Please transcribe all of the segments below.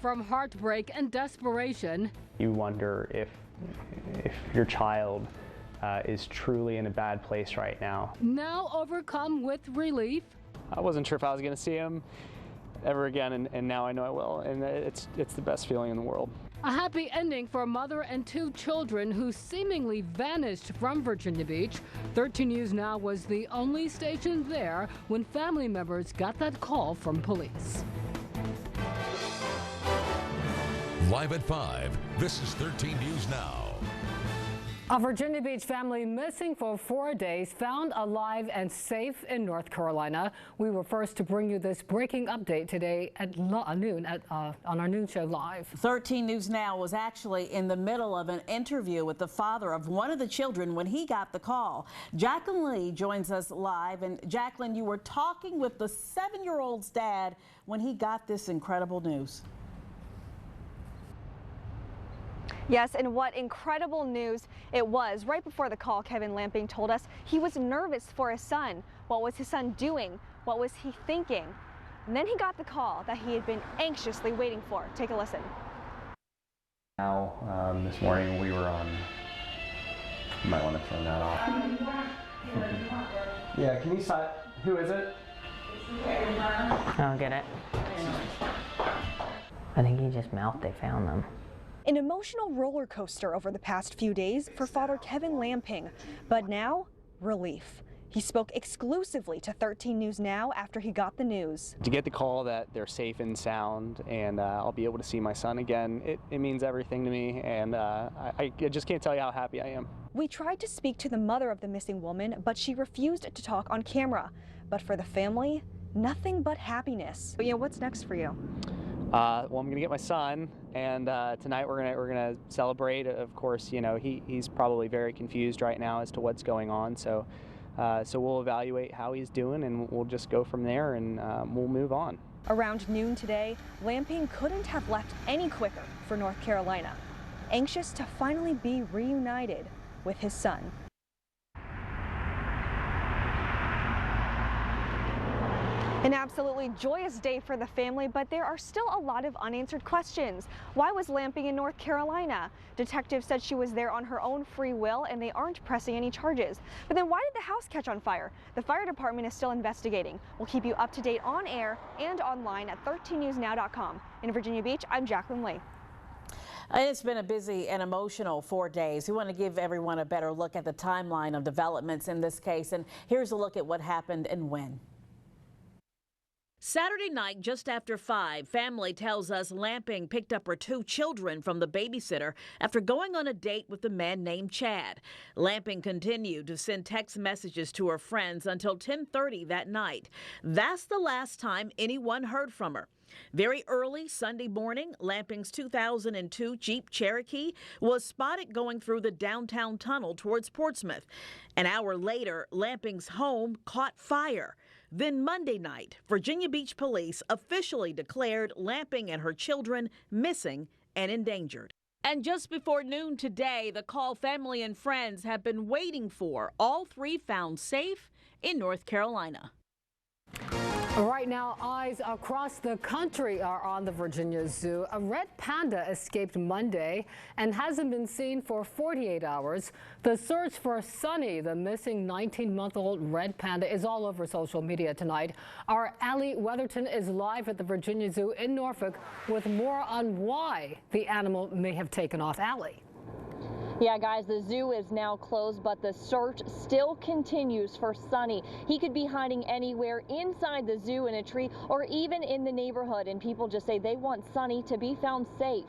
from heartbreak and desperation. You wonder if your child is truly in a bad place right now. Now overcome with relief. I wasn't sure if I was going to see him ever again, and now I know I will, and it's the best feeling in the world. A happy ending for a mother and two children who seemingly vanished from Virginia Beach. 13 News Now was the only station there when family members got that call from police. Live at 5, this is 13 News Now. A Virginia Beach family missing for 4 days, found alive and safe in North Carolina. We were first to bring you this breaking update today at noon on our noon show live. 13 News Now was actually in the middle of an interview with the father of one of the children when he got the call. Jacqueline Lee joins us live. And Jacqueline, you were talking with the 7-year-old's dad when he got this incredible news. Yes, and what incredible news it was. Right before the call, Kevin Lamping told us he was nervous for his son. What was his son doing? What was he thinking? And then he got the call that he had been anxiously waiting for. Take a listen. Now, this morning we were on, you might want to turn that off. Yeah, can you stop? Who is it? I don't get it. I think he just mouthed they found them. An emotional roller coaster over the past few days for Father Kevin Lamping, but now relief. He spoke exclusively to 13 News Now after he got the news. To get the call that they're safe and sound and I'll be able to see my son again, it means everything to me, and I just can't tell you how happy I am. We tried to speak to the mother of the missing woman, but she refused to talk on camera. But for the family, nothing but happiness. But, what's next for you? Well, I'm gonna get my son, and tonight we're gonna celebrate. Of course, he's probably very confused right now as to what's going on. So we'll evaluate how he's doing, and we'll just go from there, and we'll move on. Around noon today, Lamping couldn't have left any quicker for North Carolina, anxious to finally be reunited with his son. An absolutely joyous day for the family, but there are still a lot of unanswered questions. Why was Lamping in North Carolina? Detectives said she was there on her own free will and they aren't pressing any charges. But then why did the house catch on fire? The fire department is still investigating. We'll keep you up to date on air and online at 13newsnow.com. In Virginia Beach, I'm Jacqueline Lee. It's been a busy and emotional 4 days. We want to give everyone a better look at the timeline of developments in this case. And here's a look at what happened and when. Saturday night, just after 5, family tells us Lamping picked up her 2 children from the babysitter after going on a date with a man named Chad. Lamping continued to send text messages to her friends until 10:30 that night. That's the last time anyone heard from her. Very early Sunday morning, Lamping's 2002 Jeep Cherokee was spotted going through the downtown tunnel towards Portsmouth. An hour later, Lamping's home caught fire. Then Monday night, Virginia Beach police officially declared Lamping and her children missing and endangered. And just before noon today, the call family and friends have been waiting for, all 3 found safe in North Carolina. Right now, eyes across the country are on the Virginia Zoo. A red panda escaped Monday and hasn't been seen for 48 hours. The search for Sunny, the missing 19-month-old red panda, is all over social media tonight. Our Allie Weatherton is live at the Virginia Zoo in Norfolk with more on why the animal may have taken off. Allie. Yeah, guys, the zoo is now closed, but the search still continues for Sunny. He could be hiding anywhere inside the zoo, in a tree, or even in the neighborhood. And people just say they want Sunny to be found safe.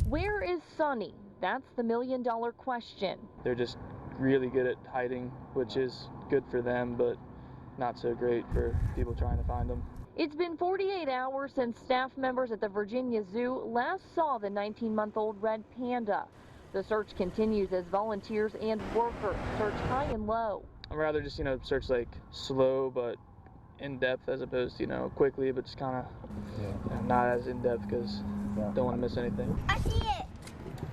Where is Sunny? That's the million-dollar question. They're just really good at hiding, which is good for them, but not so great for people trying to find them. It's been 48 hours since staff members at the Virginia Zoo last saw the 19-month-old red panda. The search continues as volunteers and workers search high and low. I'd rather just, search like slow but in depth as opposed to, quickly, but just kind of not as in depth because don't want to miss anything. I see it.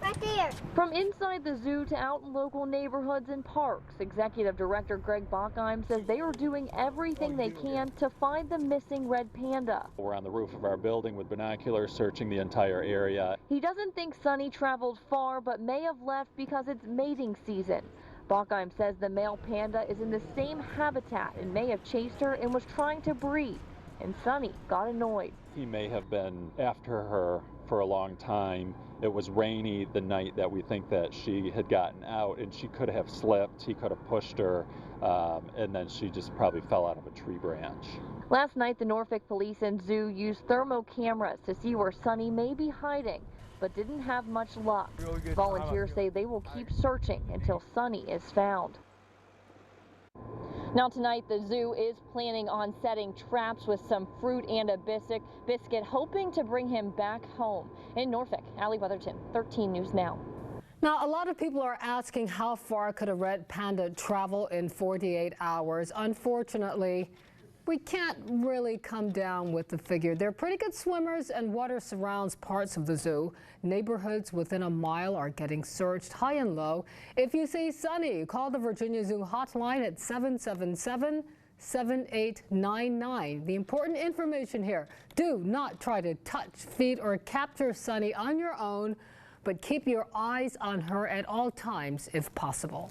Right there. From inside the zoo to out in local neighborhoods and parks, Executive Director Greg Bachheim says they are doing everything they can to find the missing red panda. We're on the roof of our building with binoculars searching the entire area. He doesn't think Sunny traveled far, but may have left because it's mating season. Bachheim says the male panda is in the same habitat and may have chased her and was trying to breed, and Sunny got annoyed. He may have been after her for a long time. It was rainy the night that we think that she had gotten out, and she could have slipped. He could have pushed her, and then she just probably fell out of a tree branch. Last night, the Norfolk Police and Zoo used thermo cameras to see where Sunny may be hiding, but didn't have much luck. Volunteers say they will keep searching until Sunny is found. Now tonight, the zoo is planning on setting traps with some fruit and a biscuit, hoping to bring him back home. In Norfolk, Allie Weatherton, 13 News Now. Now, a lot of people are asking how far could a red panda travel in 48 hours. Unfortunately, we can't really come down with the figure. They're pretty good swimmers, and water surrounds parts of the zoo. Neighborhoods within a mile are getting searched high and low. If you see Sunny, call the Virginia Zoo hotline at 777-7899. The important information here: do not try to touch, feed, or capture Sunny on your own, but keep your eyes on her at all times if possible.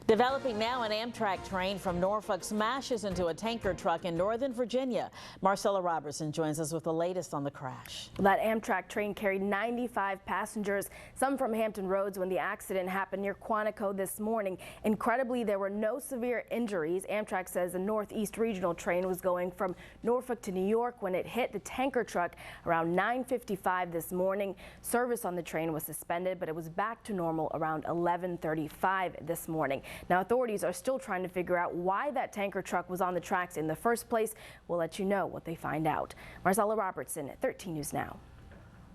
Developing now, an Amtrak train from Norfolk smashes into a tanker truck in Northern Virginia. Marcella Robertson joins us with the latest on the crash. That Amtrak train carried 95 passengers, some from Hampton Roads when the accident happened near Quantico this morning. Incredibly, there were no severe injuries. Amtrak says the Northeast Regional train was going from Norfolk to New York when it hit the tanker truck around 9:55 this morning. Service on the train was suspended, but it was back to normal around 11:35 this morning. Now, authorities are still trying to figure out why that tanker truck was on the tracks in the first place. We'll let you know what they find out. Marcella Robertson at 13 News Now.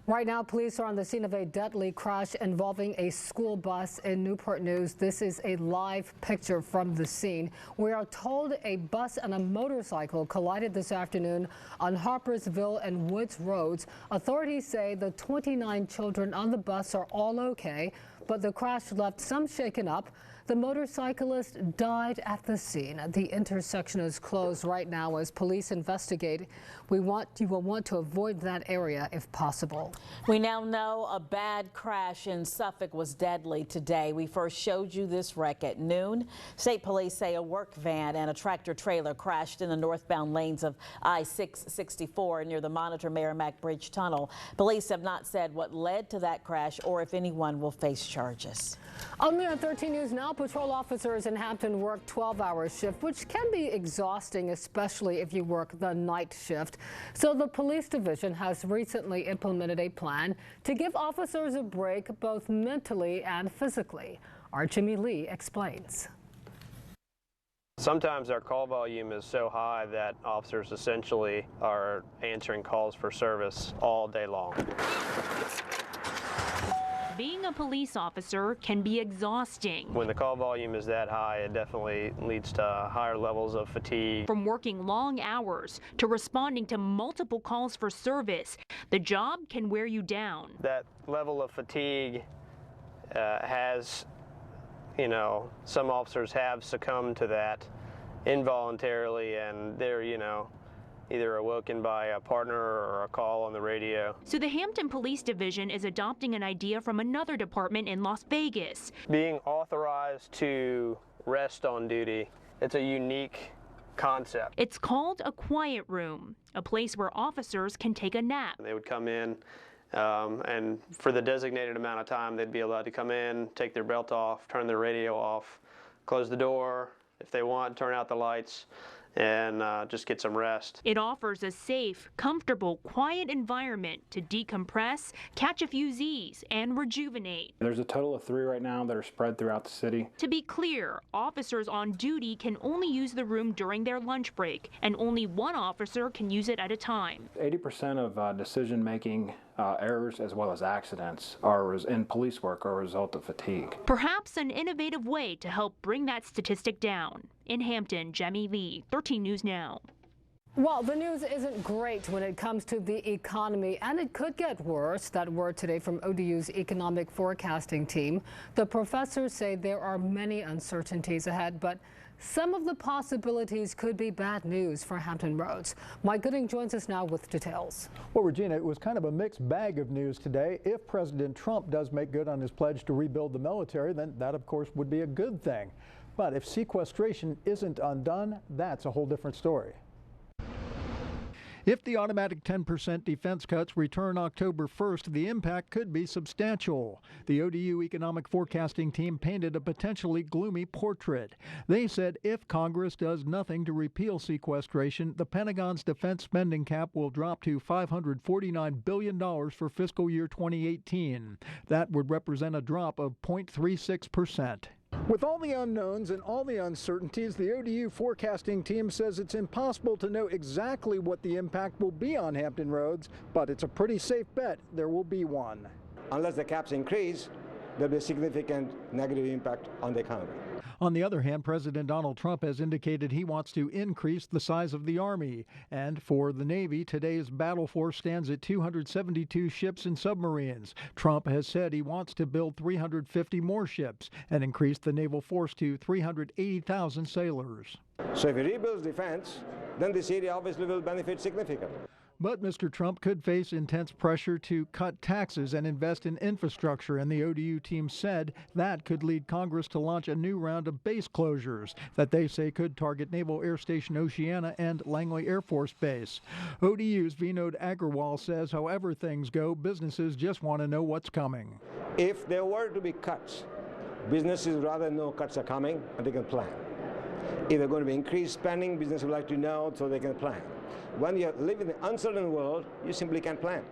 Right now, police are on the scene of a deadly crash involving a school bus in Newport News. This is a live picture from the scene. We are told a bus and a motorcycle collided this afternoon on Harpersville and Woods Roads. Authorities say the 29 children on the bus are all okay, but the crash left some shaken up. The motorcyclist died at the scene. The intersection is closed right now as police investigate. You will want to avoid that area if possible. We now know a bad crash in Suffolk was deadly today. We first showed you this wreck at noon. State police say a work van and a tractor trailer crashed in the northbound lanes of I-664 near the Monitor Merrimack Bridge Tunnel. Police have not said what led to that crash or if anyone will face charges. Only on 13 News Now, patrol officers in Hampton work 12-hour shift, which can be exhausting, especially if you work the night shift. So the police division has recently implemented a plan to give officers a break both mentally and physically. Our Jimmy Lee explains. Sometimes our call volume is so high that officers essentially are answering calls for service all day long. Being a police officer can be exhausting. When the call volume is that high, it definitely leads to higher levels of fatigue. From working long hours to responding to multiple calls for service, the job can wear you down. That level of fatigue has, some officers have succumbed to that involuntarily, and they're, either awoken by a partner or a call on the radio. So the Hampton Police Division is adopting an idea from another department in Las Vegas. Being authorized to rest on duty, it's a unique concept. It's called a quiet room, a place where officers can take a nap. They would come in and for the designated amount of time, they'd be allowed to come in, take their belt off, turn their radio off, close the door, if they want, turn out the lights, and just get some rest. It offers a safe, comfortable, quiet environment to decompress, catch a few Z's, and rejuvenate. There's a total of 3 right now that are spread throughout the city. To be clear, officers on duty can only use the room during their lunch break, and only one officer can use it at a time. 80% of decision-making errors as well as accidents in police work are a result of fatigue. Perhaps an innovative way to help bring that statistic down. In Hampton, Jemmy Lee, 13 News Now. Well, the news isn't great when it comes to the economy, and it could get worse. That word today from ODU's economic forecasting team. The professors say there are many uncertainties ahead, but some of the possibilities could be bad news for Hampton Roads. Mike Gooding joins us now with details. Well, Regina, it was kind of a mixed bag of news today. If President Trump does make good on his pledge to rebuild the military, then that, of course, would be a good thing. But if sequestration isn't undone, that's a whole different story. If the automatic 10% defense cuts return October 1st, the impact could be substantial. The ODU economic forecasting team painted a potentially gloomy portrait. They said if Congress does nothing to repeal sequestration, the Pentagon's defense spending cap will drop to $549 billion for fiscal year 2018. That would represent a drop of 0.36%. With all the unknowns and all the uncertainties, the ODU forecasting team says it's impossible to know exactly what the impact will be on Hampton Roads, but it's a pretty safe bet there will be one. Unless the caps increase, there'll be a significant negative impact on the economy. On the other hand, President Donald Trump has indicated he wants to increase the size of the Army. And for the Navy, today's battle force stands at 272 ships and submarines. Trump has said he wants to build 350 more ships and increase the naval force to 380,000 sailors. So if he rebuilds defense, then this area obviously will benefit significantly. But Mr. Trump could face intense pressure to cut taxes and invest in infrastructure, and the ODU team said that could lead Congress to launch a new round of base closures that they say could target Naval Air Station Oceana and Langley Air Force Base. ODU's Vinod Agarwal says however things go, businesses just want to know what's coming. If there were to be cuts, businesses rather know cuts are coming and they can plan. If they're going to be increased spending, businesses would like to know so they can plan. When you live in an uncertain world, you simply can't plan.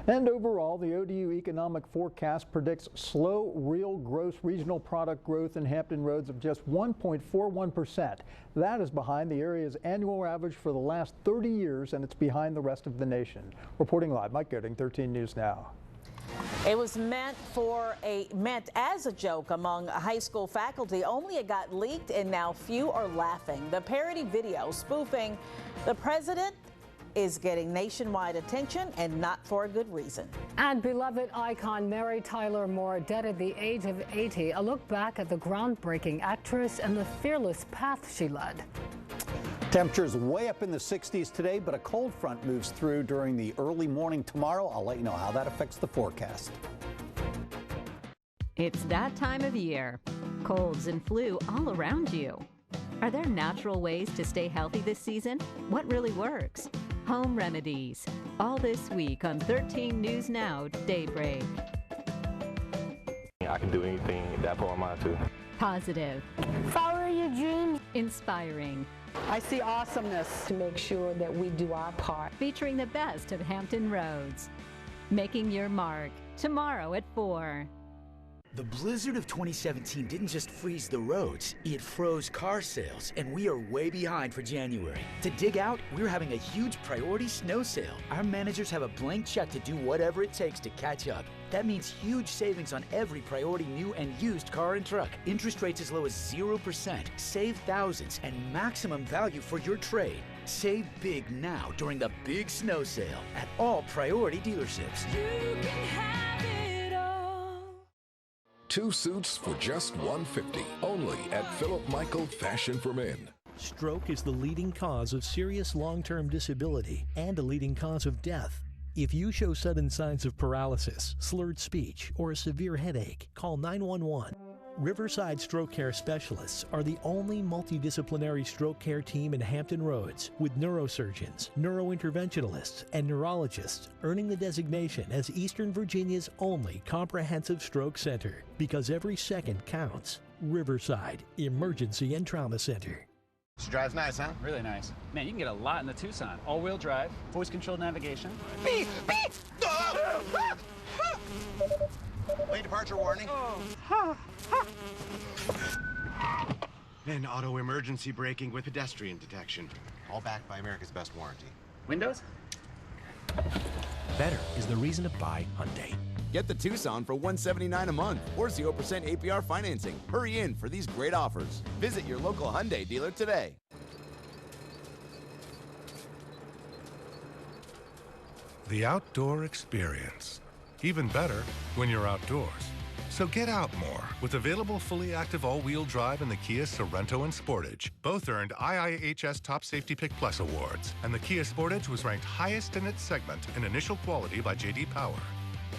And overall, the ODU economic forecast predicts slow real gross regional product growth in Hampton Roads of just 1.41%. That is behind the area's annual average for the last 30 years, and it's behind the rest of the nation. Reporting live, Mike Gooding, 13 News Now. It was meant as a joke among high school faculty, only it got leaked and now few are laughing. The parody video spoofing the president is getting nationwide attention, and not for a good reason. And beloved icon Mary Tyler Moore, dead at the age of 80, a look back at the groundbreaking actress and the fearless path she led. Temperatures way up in the 60s today, but a cold front moves through during the early morning tomorrow. I'll let you know how that affects the forecast. It's that time of year. Colds and flu all around you. Are there natural ways to stay healthy this season? What really works? Home remedies. All this week on 13 News Now Daybreak. I can do anything that I put my mind to. Positive. Follow your dreams. Inspiring. I see awesomeness to make sure that we do our part. Featuring the best of Hampton Roads. Making your mark. Tomorrow at 4. The blizzard of 2017 didn't just freeze the roads, it froze car sales, and we are way behind for January. To dig out, we're having a huge priority snow sale. Our managers have a blank check to do whatever it takes to catch up. That means huge savings on every priority new and used car and truck. Interest rates as low as 0%, save thousands, and maximum value for your trade. Save big now during the big snow sale at all priority dealerships. You can have it all. 2 suits for just $150, only at Philip Michael Fashion for Men. Stroke is the leading cause of serious long-term disability and a leading cause of death. If you show sudden signs of paralysis, slurred speech, or a severe headache, call 911. Riverside Stroke Care Specialists are the only multidisciplinary stroke care team in Hampton Roads, with neurosurgeons, neurointerventionalists, and neurologists earning the designation as Eastern Virginia's only comprehensive stroke center. Because every second counts. Riverside Emergency and Trauma Center. This drive's nice, huh? Really nice. Man, you can get a lot in the Tucson. All-wheel drive, voice-controlled navigation. Beep! Beep! Lane departure warning. And auto emergency braking with pedestrian detection. All backed by America's Best Warranty. Windows? Better is the reason to buy Hyundai. Get the Tucson for $179 a month or 0% APR financing. Hurry in for these great offers. Visit your local Hyundai dealer today. the outdoor experience. Even better when you're outdoors. So get out more with available fully active all-wheel drive in the Kia Sorento and Sportage. Both earned IIHS Top Safety Pick Plus awards, and the Kia Sportage was ranked highest in its segment in initial quality by J.D. Power.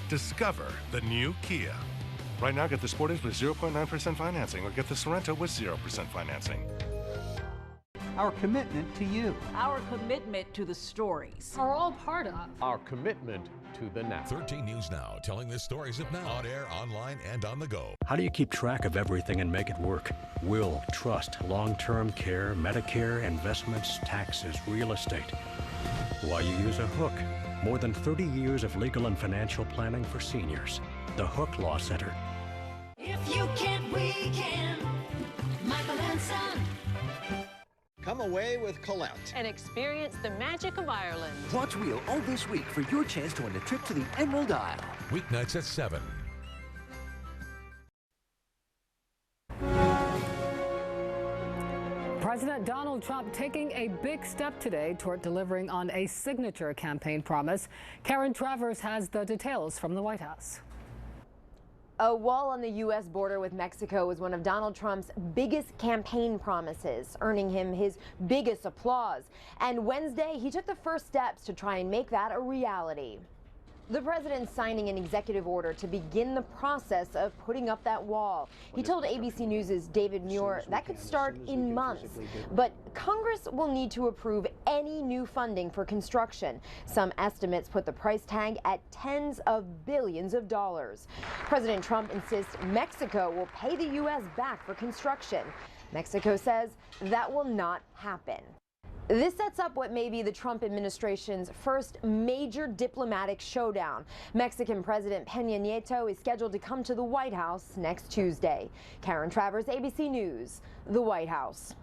Discover the new Kia. Right now, get the Sportage with 0.9% financing or get the Sorento with 0% financing. Our commitment to you. Our commitment to the stories. Are all part of. Our commitment to the now. 13 News Now, telling the stories of now. On air, online, and on the go. How do you keep track of everything and make it work? Will, trust, long-term care, Medicare, investments, taxes, real estate. Why you use a Hook. More than 30 years of legal and financial planning for seniors. The Hook Law Center. If you can't, we can. Michael and Son. Come away with Colette and experience the magic of Ireland. Watch Wheel all this week for your chance to win a trip to the Emerald Isle. Weeknights at 7. President Donald Trump taking a big step today toward delivering on a signature campaign promise. Karen Travers has the details from the White House. A wall on the U.S. border with Mexico was one of Donald Trump's biggest campaign promises, earning him his biggest applause. And Wednesday, he took the first steps to try and make that a reality. The president signing an executive order to begin the process of putting up that wall. He told ABC News' David Muir that could start in months. But Congress will need to approve any new funding for construction. Some estimates put the price tag at tens of billions of dollars. President Trump insists Mexico will pay the U.S. back for construction. Mexico says that will not happen. This sets up what may be the Trump administration's first major diplomatic showdown. Mexican President Peña Nieto is scheduled to come to the White House next Tuesday. Karen Travers, ABC News, the White House.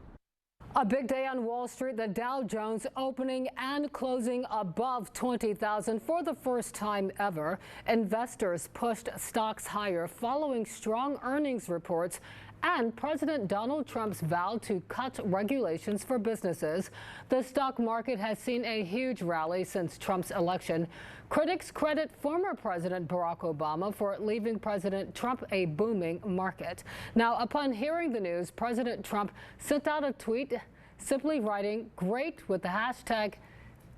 A big day on Wall Street, the Dow Jones opening and closing above 20,000 for the first time ever. Investors pushed stocks higher following strong earnings reports and President Donald Trump's vow to cut regulations for businesses. The stock market has seen a huge rally since Trump's election. Critics credit former President Barack Obama for leaving President Trump a booming market. Now, upon hearing the news, President Trump sent out a tweet simply writing, "Great," with the hashtag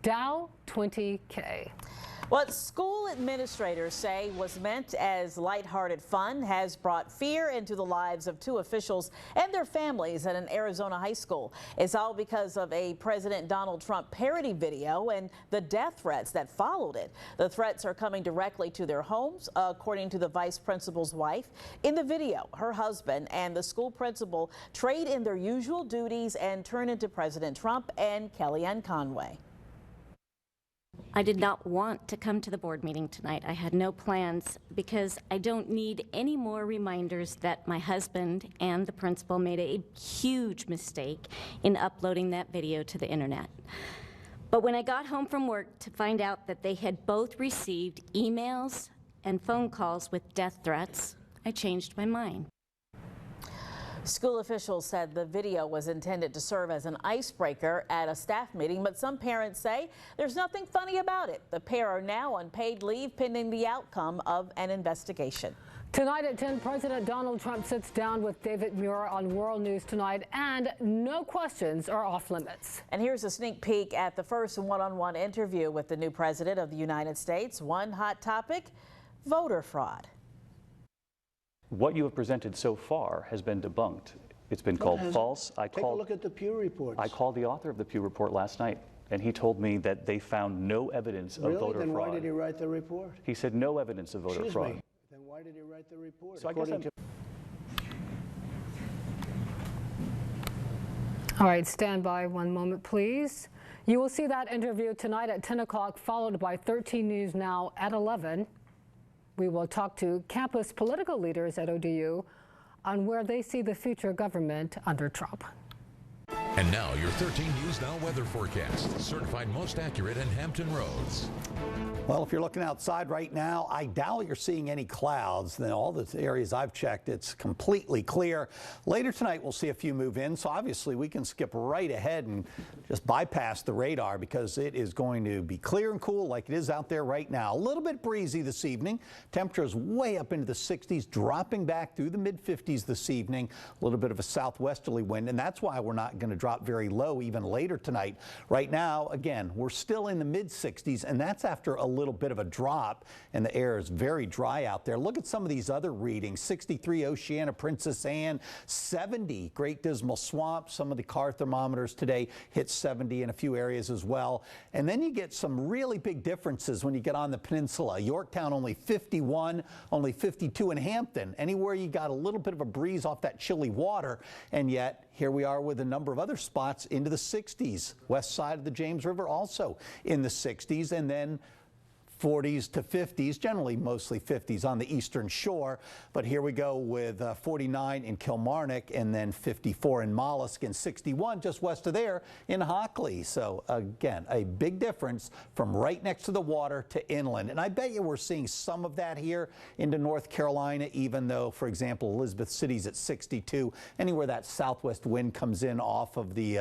Dow20K. What school administrators say was meant as lighthearted fun has brought fear into the lives of two officials and their families at an Arizona high school. It's all because of a President Donald Trump parody video and the death threats that followed it. The threats are coming directly to their homes, according to the vice principal's wife. In the video, her husband and the school principal trade in their usual duties and turn into President Trump and Kellyanne Conway. I did not want to come to the board meeting tonight. I had no plans because I don't need any more reminders that my husband and the principal made a huge mistake in uploading that video to the internet. But when I got home from work to find out that they had both received emails and phone calls with death threats, I changed my mind. School officials said the video was intended to serve as an icebreaker at a staff meeting, but some parents say there's nothing funny about it. The pair are now on paid leave pending the outcome of an investigation. Tonight at 10, President Donald Trump sits down with David Muir on World News Tonight, and no questions are off limits. And here's a sneak peek at the first one-on-one interview with the new president of the United States. One hot topic, voter fraud. What you have presented so far has been debunked. It's been called false. Take a look at the Pew reports. I called the author of the Pew report last night, and he told me that they found no evidence of voter Then fraud. Why did he write the report? He said no evidence of voter fraud. Me. Then why did he write the report? So I guess All right, stand by one moment, please. You will see that interview tonight at 10 o'clock, followed by 13 News Now at 11. We will talk to campus political leaders at ODU on where they see the future government under Trump. And now your 13 News Now weather forecast, certified most accurate in Hampton Roads. Well, if you're looking outside right now, I doubt you're seeing any clouds. Then all the areas I've checked, it's completely clear. Later tonight, we'll see a few move in. So obviously, we can skip right ahead and just bypass the radar because it is going to be clear and cool like it is out there right now. A little bit breezy this evening. Temperatures way up into the 60s, dropping back through the mid-50s this evening. A little bit of a southwesterly wind, and that's why we're not going to drop very low even later tonight. Right now, again, we're still in the mid-60s, and that's after a little bit of a drop, and the air is very dry out there. Look at some of these other readings. 63 Oceana, Princess Anne, 70 Great Dismal Swamp. Some of the car thermometers today hit 70 in a few areas as well. And then you get some really big differences when you get on the peninsula. Yorktown only 51, only 52 in Hampton. Anywhere you got a little bit of a breeze off that chilly water, and yet here we are with a number of other spots into the 60s. West side of the James River also in the 60s, and then 40s to 50s, generally mostly 50s on the eastern shore. But here we go with 49 in Kilmarnock and then 54 in Mollusk and 61 just west of there in Hockley. So again, a big difference from right next to the water to inland. And I bet you we're seeing some of that here into North Carolina, even though, for example, Elizabeth City's at 62. Anywhere that southwest wind comes in off of the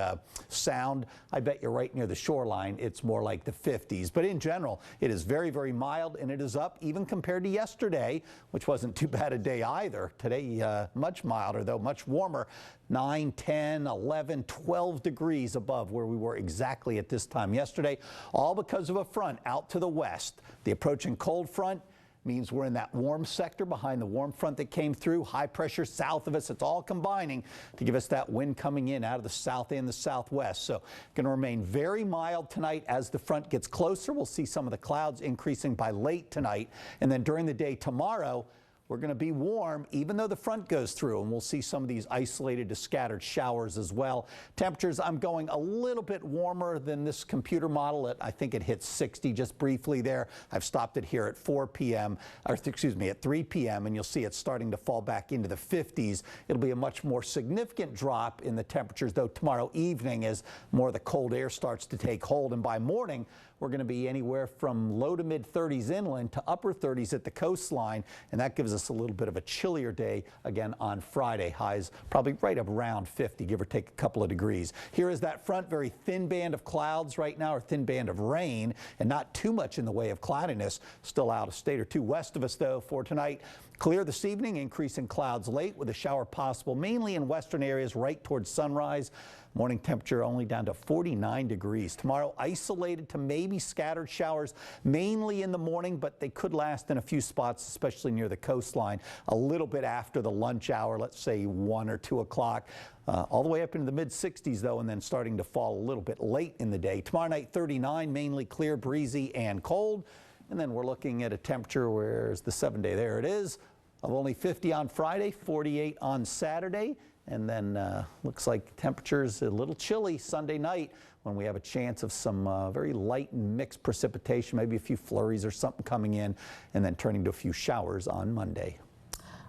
sound, I bet you're right near the shoreline, it's more like the 50s. But in general, it is very, very mild, and it is up even compared to yesterday, which wasn't too bad a day either. Today, much milder, though, much warmer. 9, 10, 11, 12 degrees above where we were exactly at this time yesterday, all because of a front out to the west. The approaching cold front means we're in that warm sector behind the warm front that came through. High pressure south of us. It's all combining to give us that wind coming in out of the south and the southwest. So going to remain very mild tonight as the front gets closer. We'll see some of the clouds increasing by late tonight. And then during the day tomorrow, we're going to be warm even though the front goes through, and we'll see some of these isolated to scattered showers as well. Temperatures, I'm going a little bit warmer than this computer model. I think it hits 60 just briefly there. I've stopped it here at 4 p.m., or excuse me, at 3 p.m., and you'll see it starting to fall back into the 50s. It'll be a much more significant drop in the temperatures, though, tomorrow evening as more of the cold air starts to take hold, and by morning, we're going to be anywhere from low to mid 30s inland to upper 30s at the coastline, and that gives us a little bit of a chillier day again on Friday. Highs probably right around 50, give or take a couple of degrees. Here is that front, very thin band of clouds right now, or thin band of rain, and not too much in the way of cloudiness. Still out a state or two west of us, though, for tonight. Clear this evening, increasing clouds late with a shower possible mainly in western areas right towards sunrise. Morning temperature only down to 49 degrees. Tomorrow, isolated to maybe scattered showers, mainly in the morning, but they could last in a few spots, especially near the coastline, a little bit after the lunch hour, let's say 1 or 2 o'clock. All the way up into the mid-60s, though, and then starting to fall a little bit late in the day. Tomorrow night, 39, mainly clear, breezy, and cold. And then we're looking at a temperature, where's the 7-day? There it is, of only 50 on Friday, 48 on Saturday. And then looks like temperatures a little chilly Sunday night when we have a chance of some very light and mixed precipitation, maybe a few flurries or something coming in, and then turning to a few showers on Monday.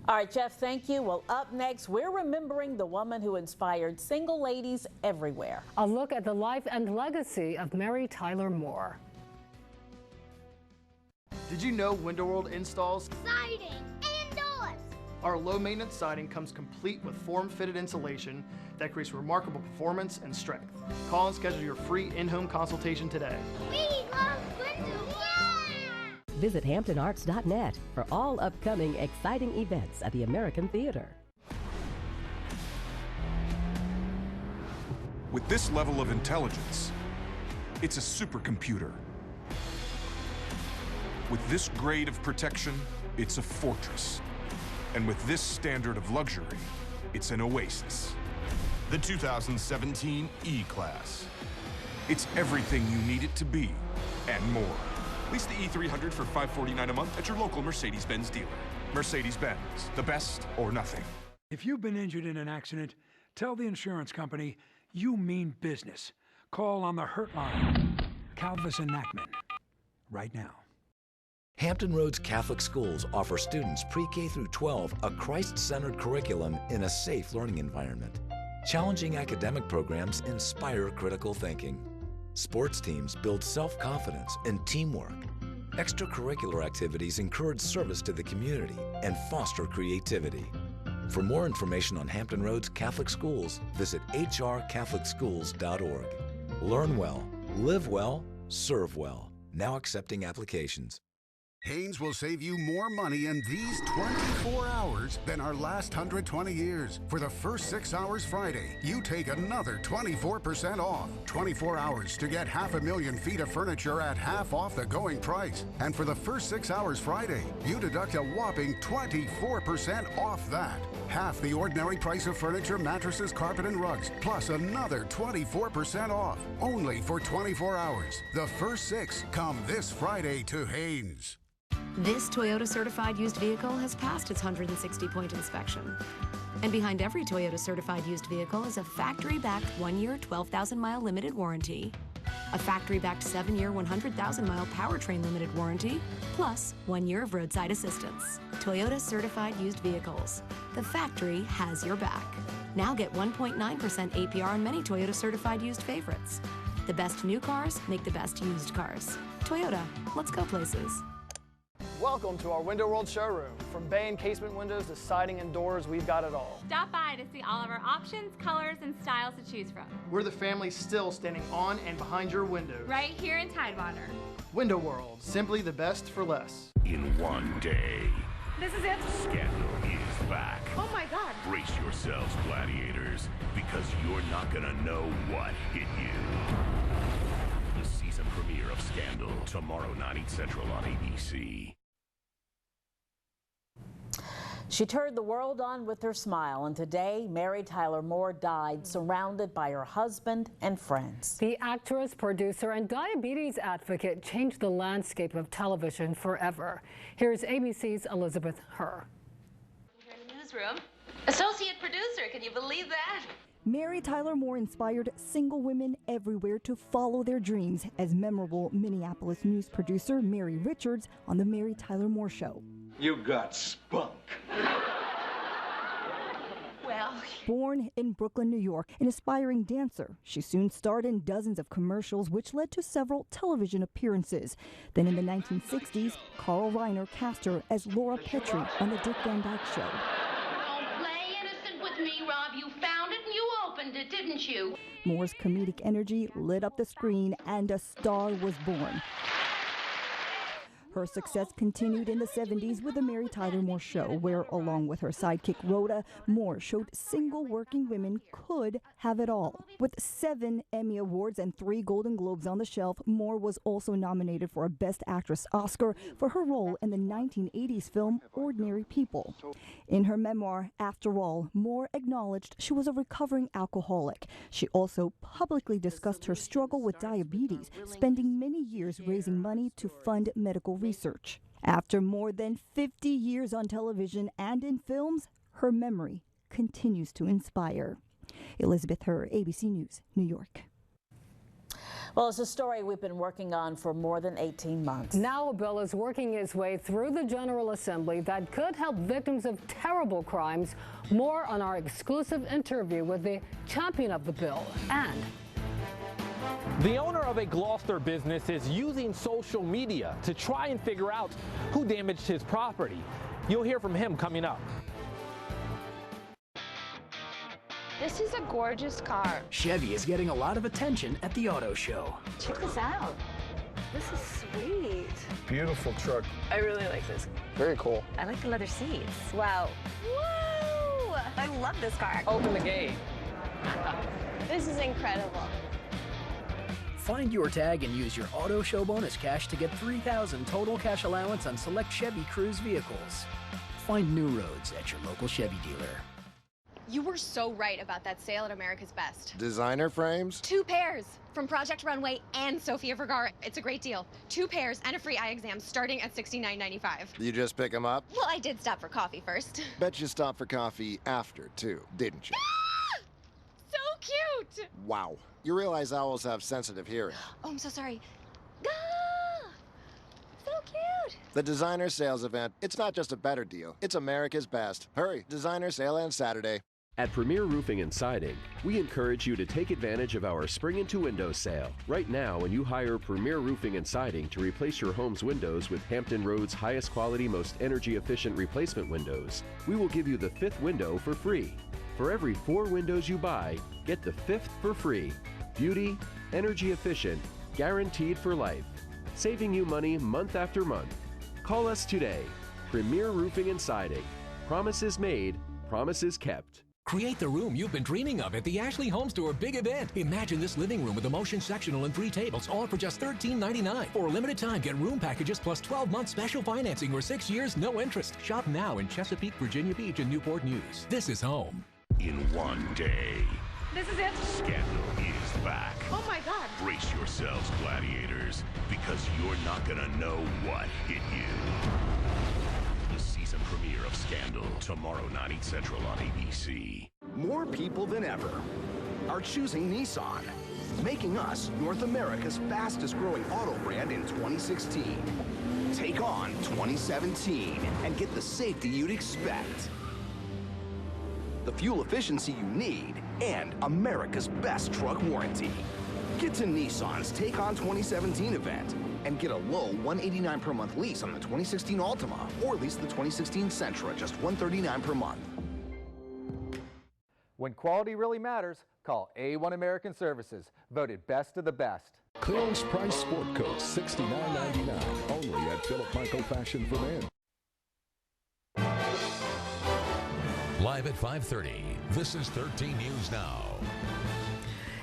All right, Jeff, thank you. Well, up next, we're remembering the woman who inspired single ladies everywhere. A look at the life and legacy of Mary Tyler Moore. Did you know Window World installs siding and doors? Our low-maintenance siding comes complete with form-fitted insulation that creates remarkable performance and strength. Call and schedule your free in-home consultation today. We love windows! Yeah! Visit HamptonArts.net for all upcoming exciting events at the American Theater. With this level of intelligence, it's a supercomputer. With this grade of protection, it's a fortress. And with this standard of luxury, it's an oasis. The 2017 E-Class. It's everything you need it to be, and more. Lease the E300 for $549 a month at your local Mercedes-Benz dealer. Mercedes-Benz, the best or nothing. If you've been injured in an accident, tell the insurance company you mean business. Call on the Hurt Line, Calvis and Nachman, right now. Hampton Roads Catholic Schools offer students pre-K through 12 a Christ-centered curriculum in a safe learning environment. Challenging academic programs inspire critical thinking. Sports teams build self-confidence and teamwork. Extracurricular activities encourage service to the community and foster creativity. For more information on Hampton Roads Catholic Schools, visit hrcatholicschools.org. Learn well, live well, serve well. Now accepting applications. Haynes will save you more money in these 24 hours than our last 120 years. For the first 6 hours Friday, you take another 24% off. 24 hours to get 500,000 feet of furniture at half off the going price. And for the first 6 hours Friday, you deduct a whopping 24% off that. Half the ordinary price of furniture, mattresses, carpet, and rugs, plus another 24% off. Only for 24 hours. The first 6 come this Friday to Haynes. This Toyota certified used vehicle has passed its 160-point inspection. And behind every Toyota certified used vehicle is a factory-backed 1-year, 12,000-mile limited warranty, a factory-backed 7-year, 100,000-mile powertrain limited warranty, plus 1 year of roadside assistance. Toyota certified used vehicles. The factory has your back. Now get 1.9% APR on many Toyota certified used favorites. The best new cars make the best used cars. Toyota, let's go places. Welcome to our Window World showroom. From bay and casement windows to siding and doors, we've got it all. Stop by to see all of our options, colors, and styles to choose from. We're the family still standing on and behind your windows. Right here in Tidewater. Window World, simply the best for less. In one day, This is it. Scandal is back. Oh my God. Brace yourselves, gladiators, because you're not gonna know what hit you. The season premiere of Scandal, tomorrow night, 8 Central on ABC. She turned the world on with her smile, and today Mary Tyler Moore died surrounded by her husband and friends. The actress, producer, and diabetes advocate changed the landscape of television forever. Here's ABC's Elizabeth Herr. Here in the newsroom. Associate producer, can you believe that? Mary Tyler Moore inspired single women everywhere to follow their dreams as memorable Minneapolis news producer Mary Richards on The Mary Tyler Moore Show. You got spunk. Well, Born in Brooklyn, New York, an aspiring dancer, she soon starred in dozens of commercials, which led to several television appearances. Then in the 1960s, Carl Reiner cast her as Laura Petrie on The Dick Van Dyke Show. Don't play innocent with me, Rob. You found it and you opened it, didn't you? Moore's comedic energy lit up the screen and a star was born. Her success continued in the 70s with The Mary Tyler Moore Show, where, along with her sidekick Rhoda, Moore showed single working women could have it all. With 7 Emmy Awards and 3 Golden Globes on the shelf, Moore was also nominated for a Best Actress Oscar for her role in the 1980s film Ordinary People. In her memoir, After All, Moore acknowledged she was a recovering alcoholic. She also publicly discussed her struggle with diabetes, spending many years raising money to fund medical research. After more than 50 years on television and in films, her memory continues to inspire. Elizabeth Herr, ABC News, New York. Well, it's a story we've been working on for more than 18 months. Now a bill is working its way through the General Assembly that could help victims of terrible crimes. More on our exclusive interview with the champion of the bill. And the owner of a Gloucester business is using social media to try and figure out who damaged his property. You'll hear from him coming up. This is a gorgeous car. Chevy is getting a lot of attention at the auto show. Check this out. This is sweet. Beautiful truck. I really like this. Very cool. I like the leather seats. Wow. Woo! I love this car. Open the gate. This is incredible. Find your tag and use your auto show bonus cash to get $3,000 total cash allowance on select Chevy Cruze vehicles. Find new roads at your local Chevy dealer. You were so right about that sale at America's Best. Designer frames? 2 pairs from Project Runway and Sofia Vergara. It's a great deal. 2 pairs and a free eye exam starting at $69.95. You just pick them up? Well, I did stop for coffee first. Bet you stopped for coffee after, too, didn't you? Ah! So cute! Wow. You realize owls have sensitive hearing. Oh, I'm so sorry. Ah! So cute! The designer sales event, it's not just a better deal. It's America's Best. Hurry, designer sale ends Saturday. At Premier Roofing and Siding, we encourage you to take advantage of our Spring Into Windows sale. Right now, when you hire Premier Roofing and Siding to replace your home's windows with Hampton Road's highest quality, most energy efficient replacement windows, we will give you the 5th window for free. For every 4 windows you buy, get the 5th for free. Beauty, energy efficient, guaranteed for life. Saving you money month after month. Call us today. Premier Roofing and Siding. Promises made, promises kept. Create the room you've been dreaming of at the Ashley Home Store big event. Imagine this living room with a motion sectional and 3 tables, all for just $13.99. For a limited time, get room packages plus 12-month special financing or 6 years, no interest. Shop now in Chesapeake, Virginia Beach, and Newport News. This is home. In one day, This is it. Scandal is back. Oh my God. Brace yourselves, gladiators, because you're not gonna know what hit you. The season premiere of Scandal, tomorrow night, 8 Central on ABC. More people than ever are choosing Nissan, making us North America's fastest growing auto brand in 2016. Take on 2017 and get the safety you'd expect, the fuel efficiency you need, and America's best truck warranty. Get to Nissan's Take On 2017 event and get a low $189 per month lease on the 2016 Altima, or lease the 2016 Sentra, just $139 per month. When quality really matters, call A1 American Services, voted best of the best. Clearance price sport coats, $69.99, only at Philip Michael Fashion for Men. Live at 5:30, this is 13 News Now.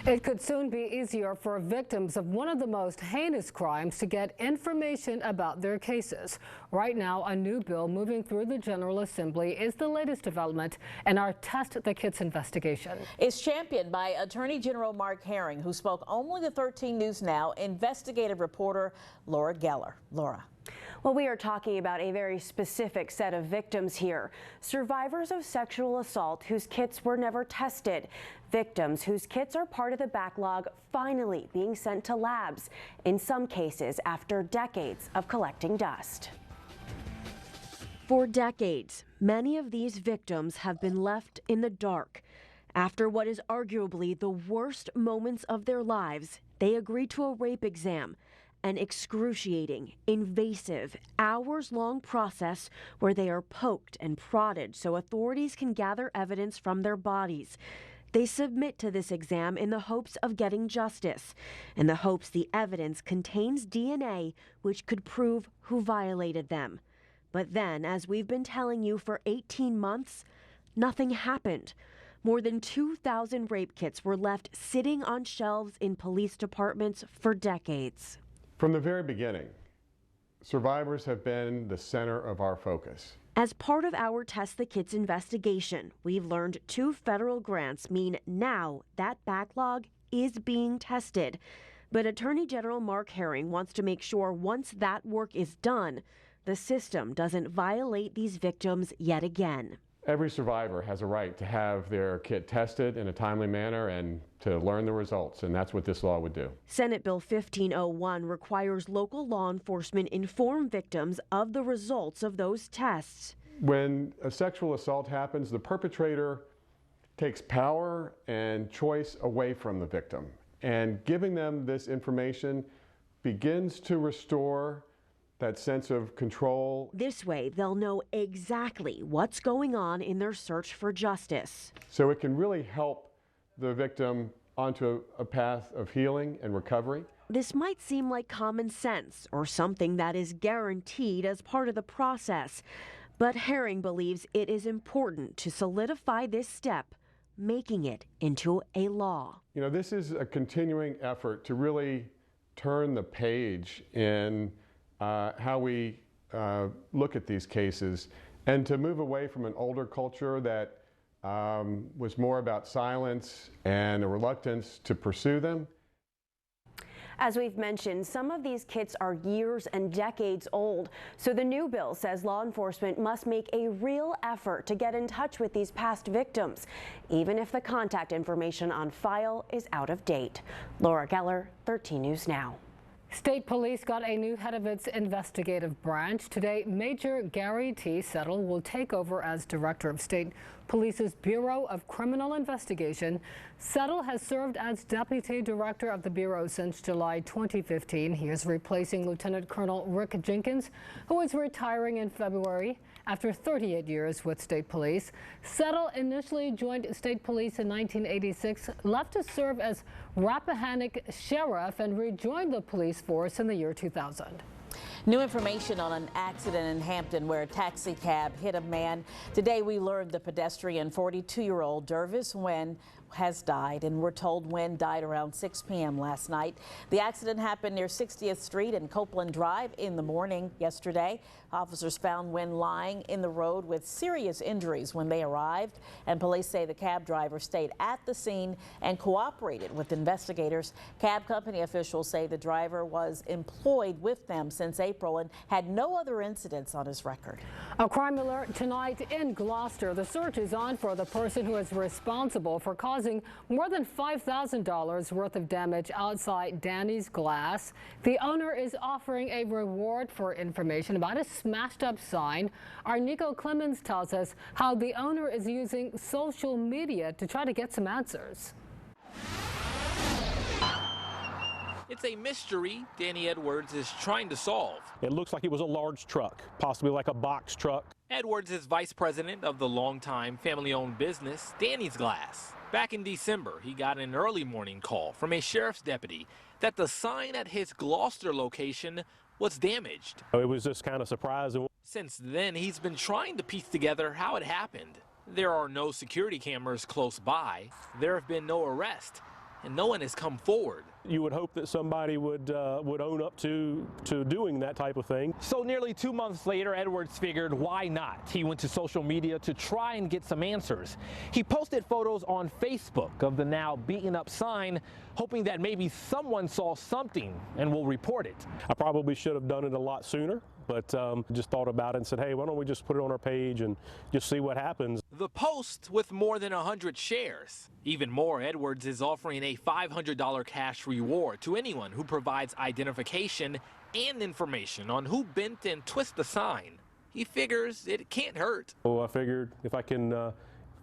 It could soon be easier for victims of one of the most heinous crimes to get information about their cases. Right now, a new bill moving through the General Assembly is the latest development in our Test the Kids investigation. It's championed by Attorney General Mark Herring, who spoke only to 13 News Now investigative reporter Laura Geller. Laura. Well, we are talking about a very specific set of victims here. Survivors of sexual assault whose kits were never tested. Victims whose kits are part of the backlog finally being sent to labs, in some cases after decades of collecting dust. For decades, many of these victims have been left in the dark. After what is arguably the worst moments of their lives, they agree to a rape exam. An excruciating, invasive, hours-long process where they are poked and prodded so authorities can gather evidence from their bodies. They submit to this exam in the hopes of getting justice, in the hopes the evidence contains DNA which could prove who violated them. But then, as we've been telling you for 18 months, nothing happened. More than 2,000 rape kits were left sitting on shelves in police departments for decades. From the very beginning, survivors have been the center of our focus. As part of our Test the Kids investigation, we've learned 2 federal grants mean now that backlog is being tested. But Attorney General Mark Herring wants to make sure once that work is done, the system doesn't violate these victims yet again. Every survivor has a right to have their kit tested in a timely manner and to learn the results, and that's what this law would do. Senate Bill 1501 requires local law enforcement inform victims of the results of those tests. When a sexual assault happens, the perpetrator takes power and choice away from the victim, and giving them this information begins to restore that sense of control. This way, they'll know exactly what's going on in their search for justice. So it can really help the victim onto a path of healing and recovery. This might seem like common sense or something that is guaranteed as part of the process, but Herring believes it is important to solidify this step, making it into a law. You know, this is a continuing effort to really turn the page in how we look at these cases, and to move away from an older culture that was more about silence and a reluctance to pursue them. As we've mentioned, some of these kits are years and decades old, so the new bill says law enforcement must make a real effort to get in touch with these past victims, even if the contact information on file is out of date. Laura Geller, 13 News Now. State Police got a new head of its investigative branch. Today, Major Gary T. Settle will take over as Director of State Police's Bureau of Criminal Investigation. Settle has served as deputy director of the Bureau since July 2015. He is replacing Lieutenant Colonel Rick Jenkins, who is retiring in February after 38 years with State Police. Settle initially joined State Police in 1986, left to serve as Rappahannock Sheriff, and rejoined the police force in the year 2000. New information on an accident in Hampton where a taxi cab hit a man. Today we learned the pedestrian, 42-year-old Dervis Nguyen, has died, and we're told Nguyen died around 6 p.m. last night. The accident happened near 60th Street and Copeland Drive in the morning yesterday. Officers found Nguyen lying in the road with serious injuries when they arrived, and police say the cab driver stayed at the scene and cooperated with investigators. Cab company officials say the driver was employed with them since April and had no other incidents on his record. A crime alert tonight in Gloucester. The search is on for the person who is responsible for causing more than $5,000 worth of damage outside Danny's Glass. The owner is offering a reward for information about a smashed up sign. Our Nico Clemens tells us how the owner is using social media to try to get some answers. It's a mystery Danny Edwards is trying to solve. It looks like it was a large truck, possibly like a box truck. Edwards is vice president of the longtime family-owned business, Danny's Glass. Back in December, he got an early morning call from a sheriff's deputy that the sign at his Gloucester location was damaged. It was just kind of surprising. Since then, he's been trying to piece together how it happened. There are no security cameras close by. There have been no arrests, and no one has come forward. You would hope that somebody would own up to doing that type of thing. So nearly 2 months later, Edwards figured, why not? He went to social media to try and get some answers. He posted photos on Facebook of the now beaten up sign, hoping that maybe someone saw something and will report it. I probably should have done it a lot sooner, but just thought about it and said, hey, why don't we just put it on our page and just see what happens. The post with more than 100 shares. Even more, Edwards is offering a $500 cash reward to anyone who provides identification and information on who bent and twisted the sign. He figures it can't hurt. Well, I figured if I can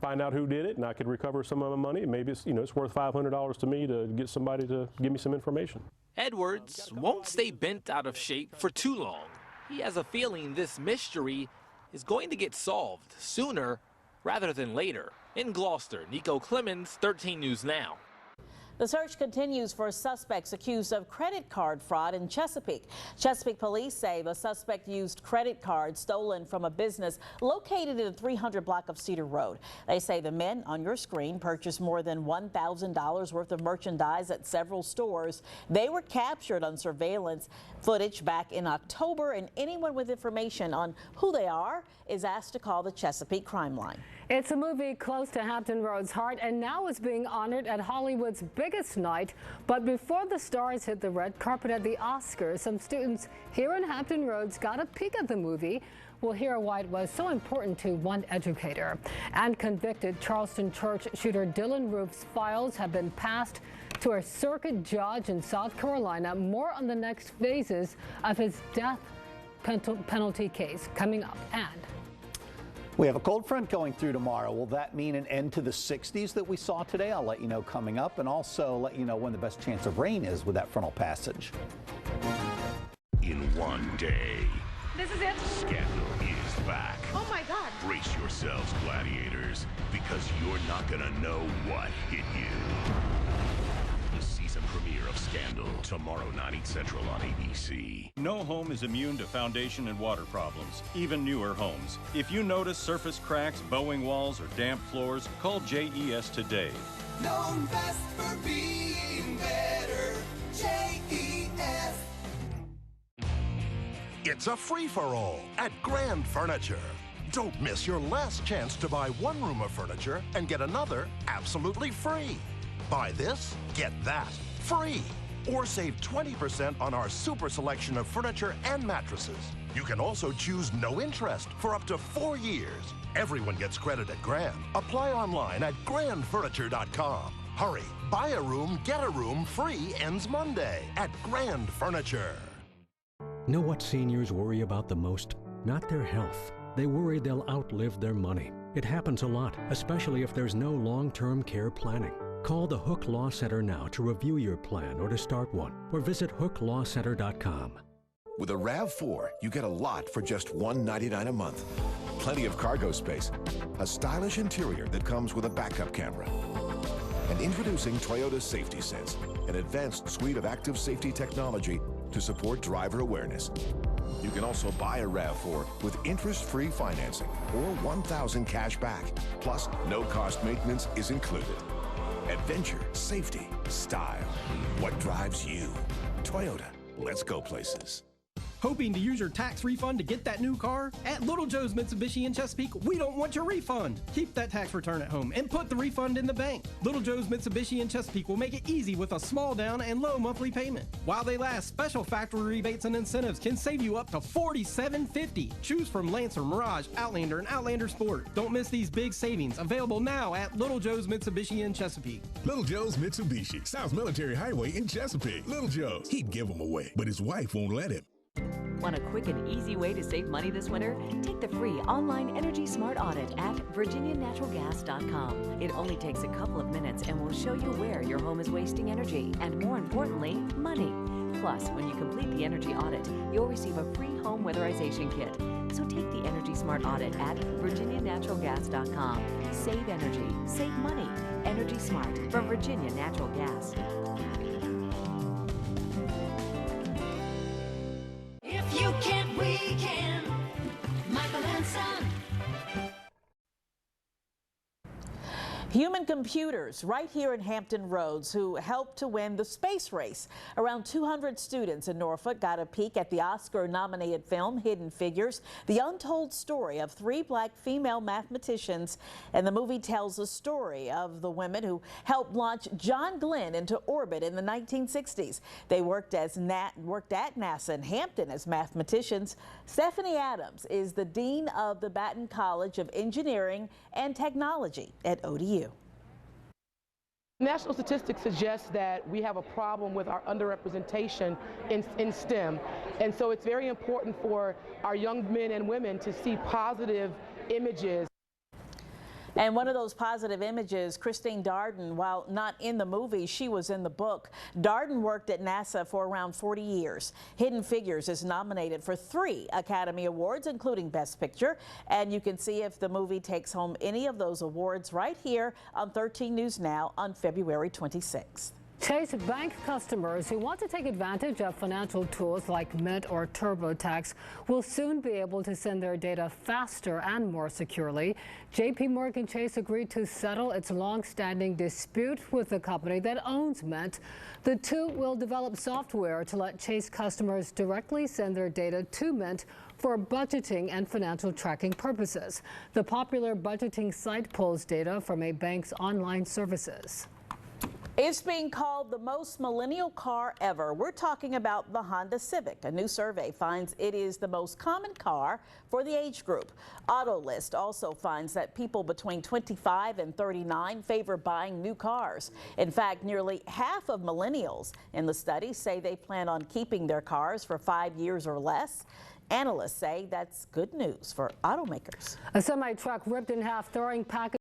find out who did it and I could recover some of my money, maybe it's, it's worth $500 to me to get somebody to give me some information. Edwards won't stay bent out of shape for too long. He has a feeling this mystery is going to get solved sooner rather than later. In Gloucester, Nico Clemens, 13 News Now. The search continues for suspects accused of credit card fraud in Chesapeake. Chesapeake police say the suspect used credit cards stolen from a business located in the 300 block of Cedar Road. They say the men on your screen purchased more than $1,000 worth of merchandise at several stores. They were captured on surveillance footage back in October, and anyone with information on who they are is asked to call the Chesapeake Crime Line. It's a movie close to Hampton Roads' heart and now is being honored at Hollywood's biggest night. But before the stars hit the red carpet at the Oscars, some students here in Hampton Roads got a peek at the movie. We'll hear why it was so important to one educator. And convicted Charleston church shooter Dylan Roof's files have been passed to a circuit judge in South Carolina. More on the next phases of his death penalty case coming up. And we have a cold front going through tomorrow. Will that mean an end to the 60s that we saw today? I'll let you know coming up, and also let you know when the best chance of rain is with that frontal passage. In one day, This is it? Scandal is back. Oh my God. Brace yourselves, gladiators, because you're not gonna know what hit you. The season premiere of Scandal, tomorrow night, 8 Central on ABC. No home is immune to foundation and water problems, even newer homes. If you notice surface cracks, bowing walls, or damp floors, call JES today. Known best for being better, JES. It's a free-for-all at Grand Furniture. Don't miss your last chance to buy one room of furniture and get another absolutely free. Buy this, get that, free. Or save 20% on our super selection of furniture and mattresses. You can also choose no interest for up to 4 years. Everyone gets credit at Grand. Apply online at grandfurniture.com. Hurry, buy a room, get a room, free ends Monday at Grand Furniture. Know what seniors worry about the most? Not their health. They worry they'll outlive their money. It happens a lot, especially if there's no long-term care planning. Call the Hook Law Center now to review your plan or to start one, or visit hooklawcenter.com. With a RAV4, you get a lot for just $199 a month. Plenty of cargo space, a stylish interior that comes with a backup camera, and introducing Toyota Safety Sense, an advanced suite of active safety technology to support driver awareness. You can also buy a RAV4 with interest-free financing or $1,000 cash back. Plus, no-cost maintenance is included. Adventure, safety, style. What drives you? Toyota. Let's go places. Hoping to use your tax refund to get that new car? At Little Joe's Mitsubishi in Chesapeake, we don't want your refund. Keep that tax return at home and put the refund in the bank. Little Joe's Mitsubishi in Chesapeake will make it easy with a small down and low monthly payment. While they last, special factory rebates and incentives can save you up to $47.50. Choose from Lancer, Mirage, Outlander, and Outlander Sport. Don't miss these big savings. Available now at Little Joe's Mitsubishi in Chesapeake. Little Joe's Mitsubishi, South Military Highway in Chesapeake. Little Joe's, he'd give them away, but his wife won't let him. Want a quick and easy way to save money this winter? Take the free online Energy Smart Audit at virginianaturalgas.com. It only takes a couple of minutes and will show you where your home is wasting energy and, more importantly, money. Plus, when you complete the energy audit, you'll receive a free home weatherization kit. So take the Energy Smart Audit at virginianaturalgas.com. Save energy, save money. Energy Smart from Virginia Natural Gas. If you can't, we can. Michael and Son. Human computers right here in Hampton Roads who helped to win the space race. Around 200 students in Norfolk got a peek at the Oscar-nominated film Hidden Figures, the untold story of 3 black female mathematicians. And the movie tells the story of the women who helped launch John Glenn into orbit in the 1960s. They worked at NASA in Hampton as mathematicians. Stephanie Adams is the Dean of the Baton College of Engineering and Technology at ODU. National statistics suggest that we have a problem with our underrepresentation in STEM, and so it's very important for our young men and women to see positive images. And one of those positive images, Christine Darden, while not in the movie, she was in the book. Darden worked at NASA for around 40 years. Hidden Figures is nominated for 3 Academy Awards, including Best Picture. And you can see if the movie takes home any of those awards right here on 13 News Now on February 26th. Chase Bank customers who want to take advantage of financial tools like Mint or TurboTax will soon be able to send their data faster and more securely. JPMorgan Chase agreed to settle its long-standing dispute with the company that owns Mint. The two will develop software to let Chase customers directly send their data to Mint for budgeting and financial tracking purposes. The popular budgeting site pulls data from a bank's online services. It's being called the most millennial car ever. We're talking about the Honda Civic. A new survey finds it is the most common car for the age group. AutoList also finds that people between 25 and 39 favor buying new cars. In fact, nearly half of millennials in the study say they plan on keeping their cars for 5 years or less. Analysts say that's good news for automakers. A semi-truck ripped in half, throwing packages